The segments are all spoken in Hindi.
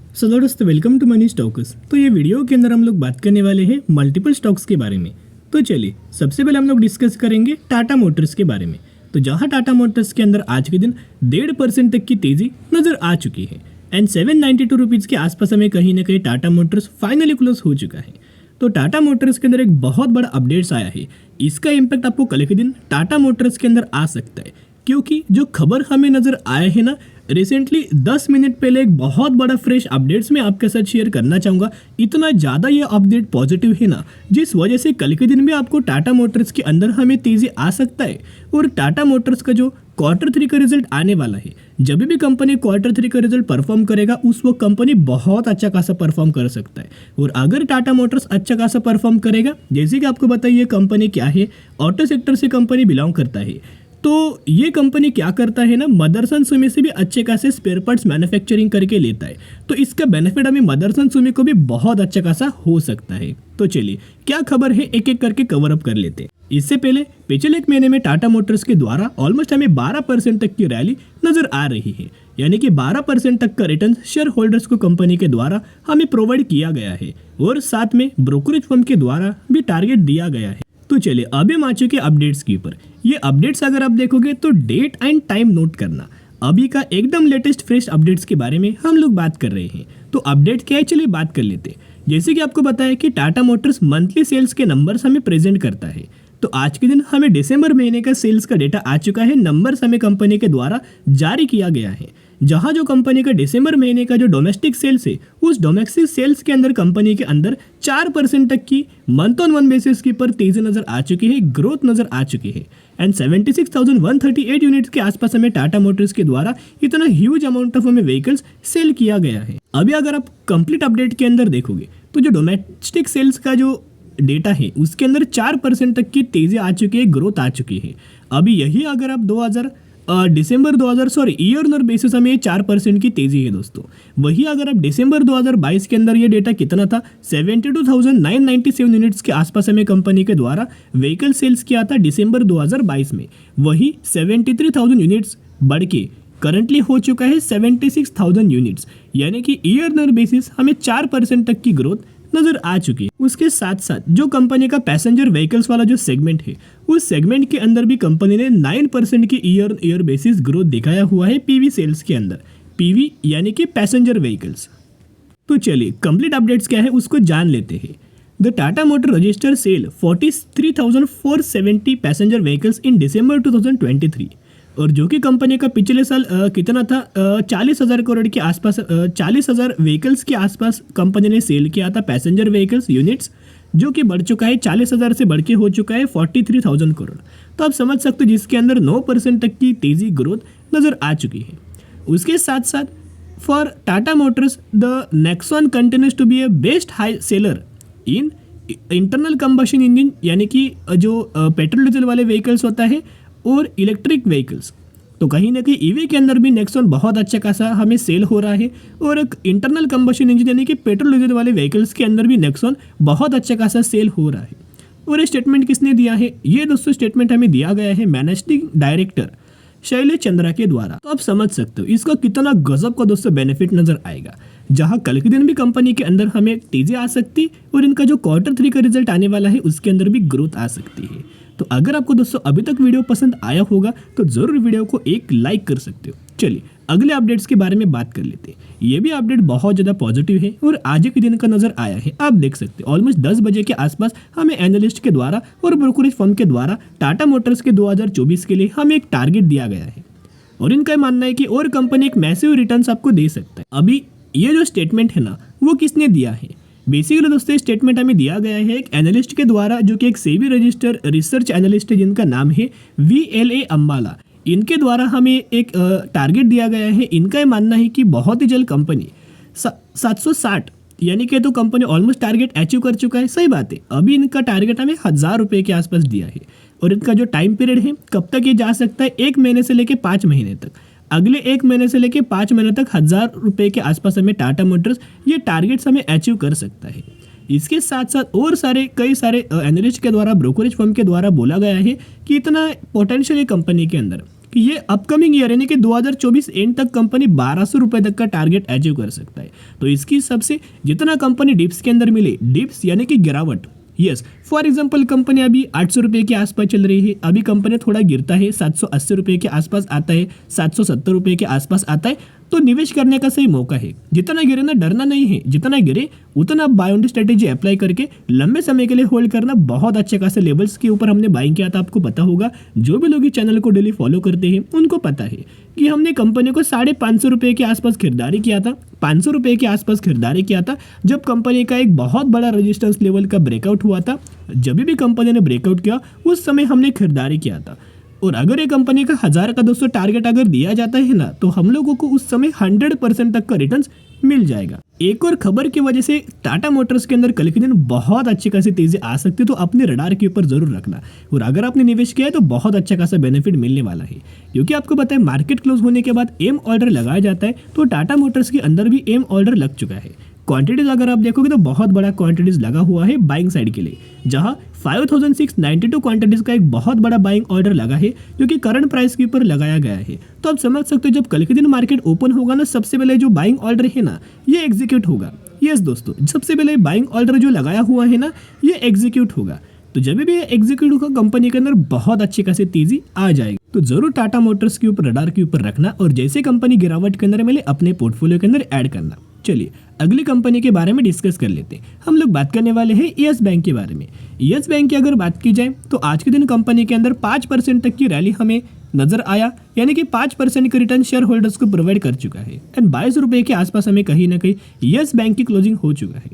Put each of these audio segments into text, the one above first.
सो दोस्तों वेलकम टू मनी स्टॉक्स। तो ये वीडियो के अंदर हम लोग बात करने वाले हैं मल्टीपल स्टॉक्स के बारे में। तो चलिए सबसे पहले हम लोग डिस्कस करेंगे टाटा मोटर्स के बारे में। तो जहां टाटा मोटर्स के अंदर आज के दिन 1.5% तक की तेजी नजर आ चुकी है एंड 792 रुपीज़ के आसपास हमें कहीं ना कहीं टाटा मोटर्स फाइनली क्लोज हो चुका है। तो टाटा मोटर्स के अंदर एक बहुत बड़ा अपडेट्स आया है। इसका इम्पैक्ट आपको कल के दिन टाटा मोटर्स के अंदर आ सकता है, क्योंकि जो खबर हमें नजर आया है ना, रिसेंटली 10 मिनट पहले एक बहुत बड़ा फ्रेश अपडेट्स मैं आपके साथ शेयर करना चाहूँगा। इतना ज़्यादा ये अपडेट पॉजिटिव है ना, जिस वजह से कल के दिन में आपको टाटा मोटर्स के अंदर हमें तेज़ी आ सकता है। और टाटा मोटर्स का जो Q3 का रिजल्ट आने वाला है, जब भी कंपनी Q3 का रिजल्ट परफॉर्म करेगा उस वक्त कंपनी बहुत अच्छा खासा परफॉर्म कर सकता है। और अगर टाटा मोटर्स अच्छा खासा परफॉर्म करेगा, जैसे कि आपको बताइए कंपनी क्या है, ऑटो सेक्टर से कंपनी बिलोंग करता है। तो ये कंपनी क्या करता है ना, मदरसन सुमी से भी अच्छे खासे स्पेयर पार्ट्स मैन्युफैक्चरिंग करके लेता है। तो इसका बेनिफिट हमें मदरसन सुमी को भी बहुत अच्छा खासा हो सकता है। तो चलिए क्या खबर है एक एक करके कवर अप कर लेते हैं। इससे पहले पिछले एक महीने में टाटा मोटर्स के द्वारा ऑलमोस्ट हमें 12% तक की रैली नजर आ रही है, यानी कि 12% तक का रिटर्न शेयर होल्डर्स को कंपनी के द्वारा हमें प्रोवाइड किया गया है और साथ में ब्रोकरेज फर्म के द्वारा भी टारगेट दिया गया है। तो चलिए अभी हम आ चुके अपडेट्स के ऊपर। ये अपडेट्स अगर आप देखोगे तो डेट एंड टाइम नोट करना। अभी का एकदम लेटेस्ट फ्रेश अपडेट्स के बारे में हम लोग बात कर रहे हैं। तो अपडेट क्या है, चलिए बात कर लेते हैं। जैसे कि आपको बताया कि टाटा मोटर्स मंथली सेल्स के नंबर्स हमें प्रेजेंट करता है। तो आज के दिन हमें दिसंबर महीने का सेल्स का डेटा आ चुका है। नंबर्स हमें कंपनी के द्वारा जारी किया गया है, जहां जो कंपनी का दिसंबर महीने का जो डोमेस्टिक सेल्स है, उस डोमेस्टिक सेल्स के अंदर कंपनी के अंदर 4% तक की मंथ ऑन मंथ बेसिस के ऊपर तेजी नजर आ चुकी है, ग्रोथ नजर आ चुकी है एंड 76,138 यूनिट्स के आसपास हमें टाटा मोटर्स के द्वारा इतना ह्यूज अमाउंट ऑफ हमें व्हीकल्स सेल किया गया है। अभी अगर आप कंप्लीट अपडेट के अंदर देखोगे तो जो डोमेस्टिक सेल्स का जो डेटा है उसके अंदर 4% तक की तेजी आ चुकी है, ग्रोथ आ चुकी है। अभी यही अगर आप ईयर ऑन बेसिस हमें 4% की तेजी है दोस्तों। वही अगर आप दिसंबर 2022 के अंदर ये डेटा कितना था, 72,997 यूनिट्स के आसपास हमें कंपनी के द्वारा व्हीकल सेल्स किया था दिसंबर 2022 में। वही 73,000 यूनिट्स बढ़ के करंटली हो चुका है 76,000 यूनिट्स, यानी कि ईयर ऑन बेसिस हमें 4% तक की ग्रोथ नजर आ चुकी है। उसके साथ साथ जो कंपनी का पैसेंजर व्हीकल्स वाला जो सेगमेंट है, उस सेगमेंट के अंदर भी कंपनी ने 9% की ईयर बेसिस ग्रोथ दिखाया हुआ है पीवी सेल्स के अंदर। पीवी यानी कि पैसेंजर व्हीकल्स। तो चलिए कंप्लीट अपडेट्स क्या है उसको जान लेते हैं। The Tata motor register sale 43,470 passenger vehicles in December 2023, और जो कि कंपनी का पिछले साल कितना था, 40,000 करोड़ के आसपास, 40,000 व्हीकल्स के आसपास कंपनी ने सेल किया था पैसेंजर व्हीकल्स यूनिट्स, जो कि बढ़ चुका है 40,000 से बढ़ के हो चुका है 43,000 करोड़। तो आप समझ सकते हो जिसके अंदर 9% तक की तेजी ग्रोथ नजर आ चुकी है। उसके साथ साथ for Tata motors the Nexon continues to be a best high seller in internal combustion engine, यानी कि जो पेट्रोल डीजल वाले व्हीकल्स होता है और इलेक्ट्रिक व्हीकल्स। तो कहीं ना कहीं ईवी के अंदर भी नेक्सॉन बहुत अच्छा खासा हमें सेल हो रहा है, और एक इंटरनल कंबशन इंजन यानी कि पेट्रोल डीजल वाले व्हीकल्स के अंदर भी नेक्सॉन बहुत अच्छा खासा सेल हो रहा है। और ये स्टेटमेंट किसने दिया है, ये दोस्तों स्टेटमेंट हमें दिया गया है मैनेजिंग डायरेक्टर शैलेश चंद्रा के द्वारा। तो आप समझ सकते हो इसका कितना गजब का दोस्तों बेनिफिट नजर आएगा, जहां कल के दिन भी कंपनी के अंदर हमें तेजी आ सकती और इनका जो Q3 का रिजल्ट आने वाला है उसके अंदर भी ग्रोथ आ सकती है। तो अगर आपको दोस्तों अभी तक वीडियो पसंद आया होगा तो जरूर वीडियो को एक लाइक कर सकते हो। चलिए अगले अपडेट्स के बारे में बात कर लेते हैं। ये भी अपडेट बहुत ज़्यादा पॉजिटिव है और आज के दिन का नजर आया है। आप देख सकते हैं ऑलमोस्ट 10 बजे के आसपास हमें एनालिस्ट के द्वारा और ब्रोकरेज फर्म के द्वारा टाटा मोटर्स के 2024 के लिए हमें एक टारगेट दिया गया है, और इनका मानना है कि और कंपनी एक मैसिव रिटर्न्स आपको दे सकता है। अभी ये जो स्टेटमेंट है ना, वो किसने दिया है, बेसिकली दोस्तों स्टेटमेंट हमें दिया गया है एक एनालिस्ट के द्वारा, जो कि एक सेबी रजिस्टर रिसर्च एनालिस्ट है जिनका नाम है VLA अंबाला। इनके द्वारा हमें एक टारगेट दिया गया है। इनका मानना है कि बहुत ही जल्द कंपनी 760 यानी कि तो कंपनी ऑलमोस्ट टारगेट अचीव कर चुका है। सही बात है, अभी इनका टारगेट हमें 1,000 रुपये के आसपास दिया है, और इनका जो टाइम पीरियड है कब तक ये जा सकता है, 1 महीने से लेकर 5 महीने तक। अगले 1 महीने से लेकर 5 महीने तक 1,000 रुपये के आसपास हमें टाटा मोटर्स ये टारगेट्स हमें अचीव कर सकता है। इसके साथ साथ और कई सारे एनालिस्ट के द्वारा ब्रोकरेज फर्म के द्वारा बोला गया है कि इतना पोटेंशियल है कंपनी के अंदर कि ये अपकमिंग ईयर यानी कि 2024 एंड तक कंपनी 1200 रुपये तक का टारगेट अचीव कर सकता है। तो इसकी हिसाब से जितना कंपनी डिप्स के अंदर मिले, डिप्स यानी कि गिरावट, यस फॉर एग्जांपल कंपनी अभी 800 रुपये के आसपास चल रही है, अभी कंपनी थोड़ा गिरता है, 780 रुपये के आसपास आता है, 770 रुपये के आसपास आता है, तो निवेश करने का सही मौका है। जितना गिरे ना डरना नहीं है, जितना गिरे उतना बाय ऑन स्ट्रेटेजी अप्लाई करके लंबे समय के लिए होल्ड करना। बहुत अच्छे खासे लेवल्स के ऊपर हमने बाइंग किया था, आपको पता होगा। जो भी लोग इस चैनल को डेली फॉलो करते हैं उनको पता है कि हमने कंपनी को 550 रुपये के आसपास खरीदारी किया था, 500 रुपये के आसपास खरीदारी किया था, जब कंपनी का एक बहुत बड़ा रेजिस्टेंस लेवल का ब्रेकआउट हुआ था। जब भी कंपनी ने ब्रेकआउट किया उस समय हमने खरीदारी किया था। और अगर ये कंपनी का 1000 का दोस्तों टारगेट अगर दिया जाता है ना, तो हम लोगों को उस समय 100% तक का रिटर्न मिल जाएगा। एक और खबर की वजह से टाटा मोटर्स के अंदर कल के दिन बहुत अच्छी खासी तेजी आ सकती है, तो अपने रडार के ऊपर जरूर रखना। और अगर आपने निवेश किया है तो बहुत अच्छा खासा बेनिफिट मिलने वाला है, क्योंकि आपको पता है मार्केट क्लोज होने के बाद एम ऑर्डर लगाया जाता है, तो टाटा मोटर्स के अंदर भी एम ऑर्डर लग चुका है। क्वांटिटीज अगर आप देखोगे तो बहुत बड़ा क्वांटिटीज लगा हुआ है बाइंग साइड के लिए, जहां 5692 क्वांटिटीज का एक बहुत बड़ा बाइंग ऑर्डर लगा है, जो कि करंट प्राइस के ऊपर लगाया गया है। तो आप समझ सकते हो जब कल के दिन मार्केट ओपन होगा ना, सबसे पहले जो बाइंग ऑर्डर है ना ये एग्जीक्यूट होगा। यस दोस्तों, सबसे पहले बाइंग ऑर्डर जो लगाया हुआ है ना ये एग्जीक्यूट होगा। तो जब भी एग्जीक्यूट होगा कंपनी के अंदर बहुत अच्छी खासी तेजी आ जाएगी। तो जरूर टाटा मोटर्स के ऊपर रडार के ऊपर रखना, और जैसे कंपनी गिरावट के अंदर मिले अपने पोर्टफोलियो के अंदर ऐड करना। चलिए अगली कंपनी के बारे में डिस्कस कर लेते हैं। हम लोग बात करने वाले हैं यस बैंक के बारे में। यस बैंक की अगर बात की जाए तो आज के दिन कंपनी के अंदर 5% तक की रैली हमें नजर आया, यानी कि 5% का रिटर्न शेयर होल्डर्स को प्रोवाइड कर चुका है। एंड 22 रुपये के आसपास हमें कहीं ना कहीं यस बैंक की क्लोजिंग हो चुका है।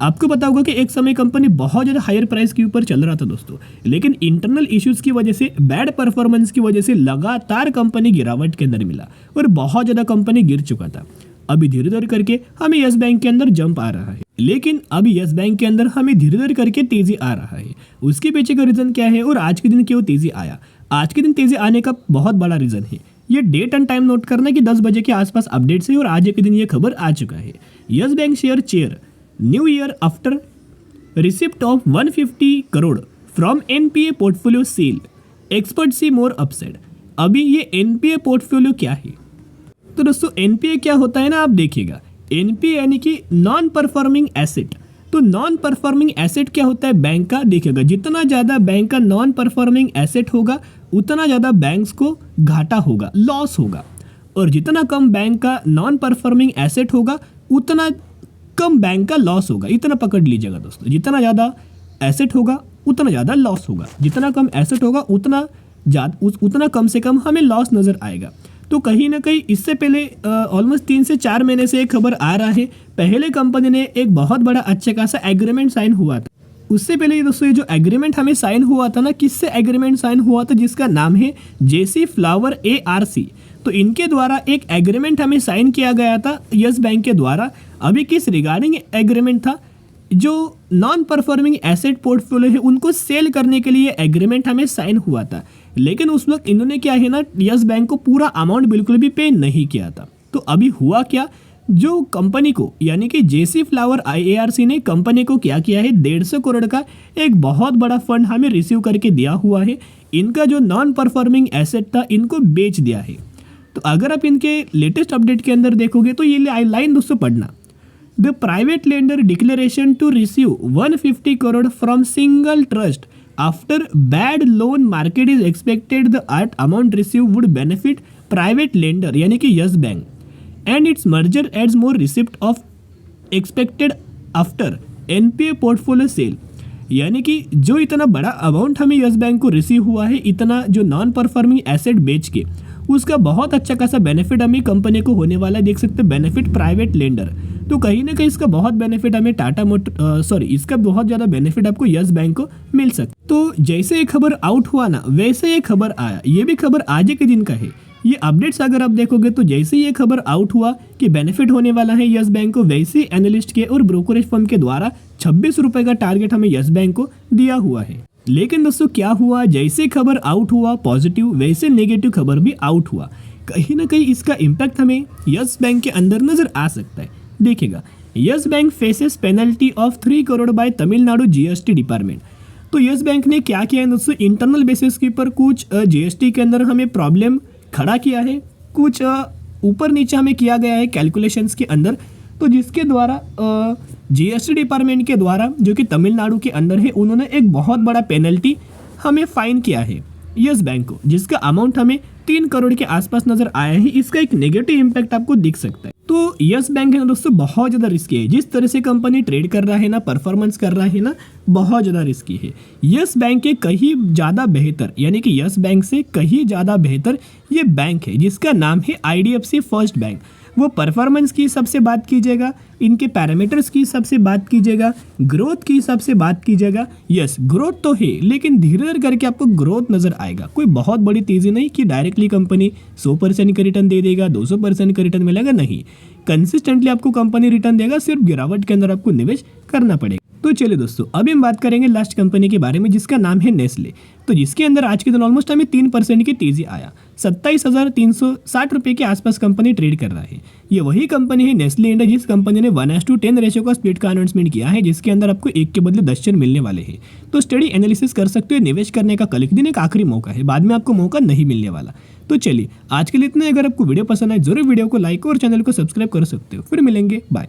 आपको पता होगा कि एक समय कंपनी बहुत ज़्यादा हायर प्राइस के ऊपर चल रहा था दोस्तों, लेकिन इंटरनल इश्यूज की वजह से, बैड परफॉर्मेंस की वजह से लगातार कंपनी गिरावट के अंदर मिला और बहुत ज़्यादा कंपनी गिर चुका था। अभी धीरे धीरे करके हमें यस बैंक के अंदर जंप आ रहा है, लेकिन अभी यस बैंक के अंदर हमें धीरे धीरे करके तेजी आ रहा है। उसके पीछे का रीजन क्या है और आज के दिन क्यों तेजी आया? आज के दिन तेजी आने का बहुत बड़ा रीजन है, ये डेट एंड टाइम नोट करना कि 10 बजे के आसपास अपडेट्स है और आज के दिन ये खबर आ चुका है। Yes Bank share chair new year after receipt of 150 crore from NPA portfolio sale, expert see more upside. अभी ये एनपीए पोर्टफोलियो क्या है? तो दोस्तों एनपीए क्या होता है ना, आप देखिएगा। एनपीए यानी कि नॉन परफॉर्मिंग एसेट। तो नॉन परफॉर्मिंग एसेट क्या होता है बैंक का? देखिएगा, जितना ज़्यादा बैंक का नॉन परफॉर्मिंग एसेट होगा उतना ज़्यादा बैंक्स को घाटा होगा, लॉस होगा, और जितना कम बैंक का नॉन परफॉर्मिंग एसेट होगा उतना कम बैंक का लॉस होगा। इतना पकड़ लीजिएगा दोस्तों, जितना ज़्यादा एसेट होगा उतना ज़्यादा लॉस होगा, जितना कम एसेट होगा उतना कम से कम हमें लॉस नज़र आएगा। तो कहीं ना कहीं इससे पहले ऑलमोस्ट 3 से 4 महीने से एक खबर आ रहा है, पहले कंपनी ने एक बहुत बड़ा अच्छा खासा एग्रीमेंट साइन हुआ था। उससे पहले दोस्तों ये जो एग्रीमेंट हमें साइन हुआ था ना, किससे एग्रीमेंट साइन हुआ था? जिसका नाम है जेसी फ्लावर ARC। तो इनके द्वारा एक एग्रीमेंट हमें साइन किया गया था यस बैंक के द्वारा। अभी किस रिगार्डिंग एग्रीमेंट था? जो नॉन परफॉर्मिंग एसेट पोर्टफोलियो है उनको सेल करने के लिए एग्रीमेंट हमें साइन हुआ था, लेकिन उस वक्त इन्होंने क्या है ना, यस बैंक को पूरा अमाउंट बिल्कुल भी पे नहीं किया था। तो अभी हुआ क्या, जो कंपनी को यानी कि जेसी फ्लावर ARC ने कंपनी को क्या किया है, 150 करोड़ का एक बहुत बड़ा फंड हमें रिसीव करके दिया हुआ है। इनका जो नॉन परफॉर्मिंग एसेट था इनको बेच दिया है। तो अगर आप इनके लेटेस्ट अपडेट के अंदर देखोगे तो ये लाइन दोस्तों पढ़ना, the private lender declaration to receive 150 crore from single trust after bad loan market is expected the amount receive would benefit private lender यानी कि Yes Bank and its merger aids more receipt of expected after NPA portfolio sale. यानी कि जो इतना बड़ा अमाउंट हमें यस बैंक को रिसीव हुआ है, इतना जो नॉन परफॉर्मिंग एसेट बेच के, उसका बहुत अच्छा खासा बेनिफिट हमें कंपनी को होने वाला है। देख सकते हैं बेनिफिट प्राइवेट लेंडर। तो कहीं ना कहीं इसका बहुत बेनिफिट हमें इसका बहुत ज़्यादा बेनिफिट आपको यस बैंक को मिल सकता। तो जैसे ये खबर आउट हुआ ना, वैसे ये खबर आया। ये भी खबर आज के दिन का है। ये अपडेट्स अगर आप देखोगे तो जैसे ये खबर आउट हुआ कि बेनिफिट होने वाला है यस बैंक को, वैसे एनालिस्ट के और ब्रोकरेज फर्म के द्वारा 26 रुपए का टारगेट हमें यस बैंक को दिया हुआ है। लेकिन दोस्तों क्या हुआ, जैसे खबर आउट हुआ पॉजिटिव, वैसे नेगेटिव खबर भी आउट हुआ। कहीं ना कहीं इसका इम्पैक्ट हमें यस बैंक के अंदर नजर आ सकता है। देखिएगा, Yes Bank faces penalty of 3 crore by Tamil Nadu GST department. तो यस बैंक ने क्या किया है दोस्तों, इंटरनल बेसिस के ऊपर कुछ जीएसटी के अंदर हमें प्रॉब्लम खड़ा किया है, कुछ ऊपर नीचे हमें किया गया है कैलकुलेशंस के अंदर, तो जिसके द्वारा जीएसटी डिपार्टमेंट के द्वारा जो कि तमिलनाडु के अंदर है, उन्होंने एक बहुत बड़ा पेनल्टी हमें फाइन किया है यस बैंक को, जिसका अमाउंट हमें 3 करोड़ के आसपास नजर आया है। इसका एक नेगेटिव इम्पैक्ट आपको दिख सकता है। तो यस बैंक है ना दोस्तों, बहुत ज़्यादा रिस्की है। जिस तरह से कंपनी ट्रेड कर रहा है ना, परफॉर्मेंस कर रहा है ना, बहुत ज़्यादा रिस्की है। यस बैंक के कहीं ज़्यादा बेहतर, यानी कि यस बैंक से कहीं ज़्यादा बेहतर ये बैंक है जिसका नाम है IDFC फर्स्ट बैंक। वो परफॉर्मेंस की हिसाब से बात कीजिएगा, इनके पैरामीटर्स की हिसाब से बात कीजिएगा, ग्रोथ की हिसाब से बात कीजिएगा, यस ग्रोथ तो है, लेकिन धीरे धीरे करके आपको ग्रोथ नजर आएगा। कोई बहुत बड़ी तेजी नहीं कि डायरेक्टली कंपनी 100% का रिटर्न दे देगा, 200% का रिटर्न मिलेगा, नहीं। कंसिस्टेंटली आपको कंपनी रिटर्न देगा, सिर्फ गिरावट के अंदर आपको निवेश करना पड़ेगा। तो चलिए दोस्तों, अभी हम बात करेंगे लास्ट कंपनी के बारे में जिसका नाम है नेस्ले। तो जिसके अंदर आज के दिन ऑलमोस्ट हमें 3% की तेजी आया, 27,360 रुपये के आसपास कंपनी ट्रेड कर रहा है। ये वही कंपनी है नेस्ले इंडिया जिस कंपनी ने 1:10 रेशियो का स्प्लिट का अनाउंसमेंट किया है, जिसके अंदर आपको 1 के बदले 10 शेयर मिलने वाले हैं। तो स्टडी एनालिसिस कर सकते हो, निवेश करने का कल एक दिन एक आखिरी मौका है, बाद में आपको मौका नहीं मिलने वाला। तो चलिए आज के लिए इतना। अगर आपको वीडियो पसंद आए जरूर वीडियो को लाइक और चैनल को सब्सक्राइब कर सकते हो। फिर मिलेंगे, बाय।